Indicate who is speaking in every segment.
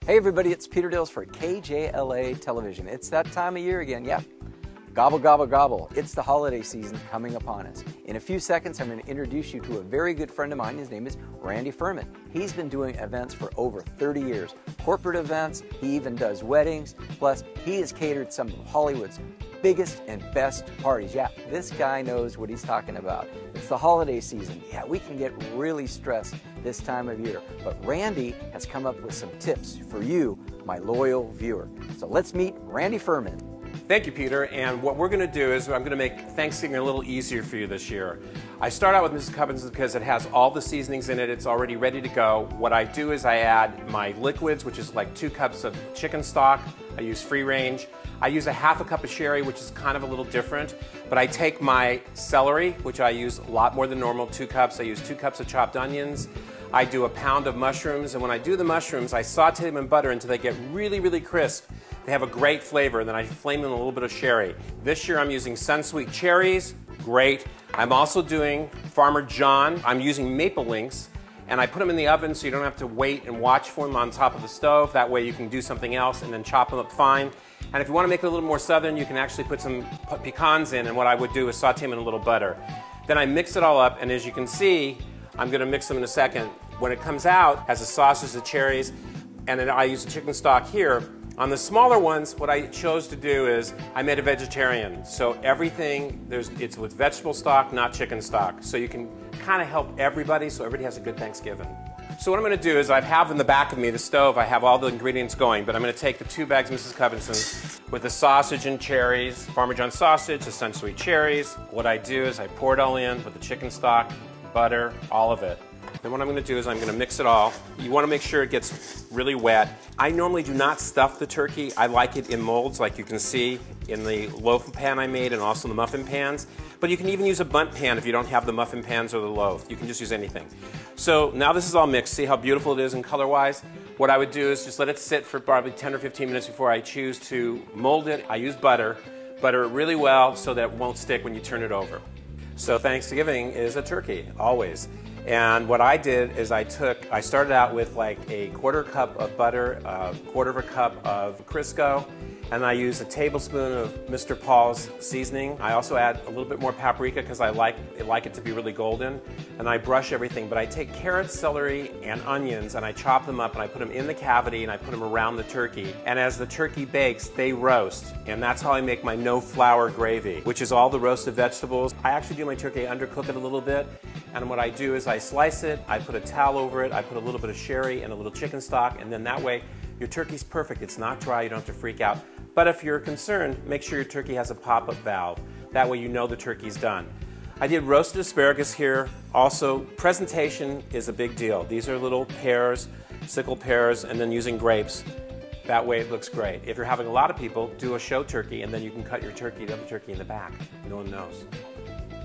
Speaker 1: Hey everybody, it's Peter Dills for KJLA Television. It's that time of year again, yep. Gobble, gobble, gobble. It's the holiday season coming upon us. In a few seconds, I'm going to introduce you to a very good friend of mine. His name is Randy Fuhrman. He's been doing events for over 30 years. Corporate events, he even does weddings. Plus, he has catered some of Hollywood's biggest and best parties. Yeah, this guy knows what he's talking about. It's the holiday season. Yeah, we can get really stressed this time of year. But Randy has come up with some tips for you, my loyal viewer. So let's meet Randy Fuhrman.
Speaker 2: Thank you, Peter. And what we're going to do is I'm going to make Thanksgiving a little easier for you this year. I start out with Mrs. Cubbins because it has all the seasonings in it. It's already ready to go. What I do is I add my liquids, which is like 2 cups of chicken stock. I use free range. I use a half a cup of sherry, which is kind of a little different. But I take my celery, which I use a lot more than normal, 2 cups. I use 2 cups of chopped onions. I do a pound of mushrooms. And when I do the mushrooms, I saute them in butter until they get really, really crisp. They have a great flavor, and then I flame them in a little bit of sherry. This year I'm using Sunsweet cherries, great. I'm also doing Farmer John. I'm using maple links, and I put them in the oven so you don't have to wait and watch for them on top of the stove. That way you can do something else and then chop them up fine. And if you want to make it a little more southern, you can actually put some pecans in, and what I would do is saute them in a little butter. Then I mix it all up, and as you can see, I'm going to mix them in a second. When it comes out, it has the sausage, the cherries, and then I use the chicken stock here. On the smaller ones, what I chose to do is I made a vegetarian. So everything, it's with vegetable stock, not chicken stock. So you can kind of help everybody so everybody has a good Thanksgiving. So what I'm going to do is I have in the back of me, the stove, I have all the ingredients going, but I'm going to take the 2 bags of Mrs. Cubbinson's with the sausage and cherries, Farmer John sausage, the Sunsweet cherries. What I do is I pour it all in with the chicken stock, butter, all of it. Then what I'm going to do is I'm going to mix it all. You want to make sure it gets really wet. I normally do not stuff the turkey. I like it in molds like you can see in the loaf pan I made and also the muffin pans. But you can even use a bundt pan if you don't have the muffin pans or the loaf. You can just use anything. So now this is all mixed. See how beautiful it is in color-wise? What I would do is just let it sit for probably 10 or 15 minutes before I choose to mold it. I use butter. Butter it really well so that it won't stick when you turn it over. So Thanksgiving is a turkey, always. And what I did is I started out with like a 1/4 cup of butter, a 1/4 cup of Crisco, and I use a tablespoon of Mr. Paul's seasoning. I also add a little bit more paprika because I like it to be really golden. And I brush everything, but I take carrots, celery, and onions, and I chop them up, and I put them in the cavity, and I put them around the turkey. And as the turkey bakes, they roast. And that's how I make my no-flour gravy, which is all the roasted vegetables. I actually do my turkey, undercook it a little bit. And what I do is I slice it, I put a towel over it, I put a little bit of sherry and a little chicken stock, and then that way your turkey's perfect. It's not dry, you don't have to freak out. But if you're concerned, make sure your turkey has a pop-up valve. That way you know the turkey's done. I did roasted asparagus here. Also, presentation is a big deal. These are little pears, sickle pears, and then using grapes. That way it looks great. If you're having a lot of people, do a show turkey, and then you can cut your turkey, the other turkey in the back. No one knows.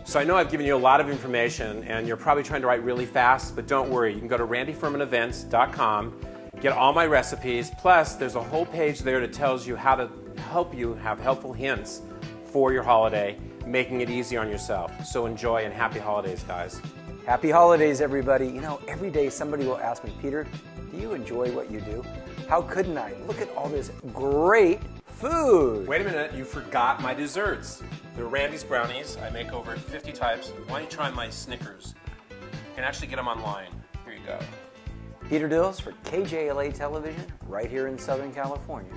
Speaker 2: So I know I've given you a lot of information, and you're probably trying to write really fast, but don't worry. You can go to randyfuhrmanevents.com, get all my recipes, plus there's a whole page there that tells you how to help you have helpful hints for your holiday, making it easy on yourself. So enjoy, and happy holidays, guys.
Speaker 1: Happy holidays, everybody. You know, every day somebody will ask me, Peter, do you enjoy what you do? How couldn't I? Look at all this great food.
Speaker 2: Wait a minute, you forgot my desserts. They're Randy's brownies. I make over 50 types. Why don't you try my Snickers? You can actually get them online. Here you go.
Speaker 1: Peter Dills for KJLA Television, right here in Southern California.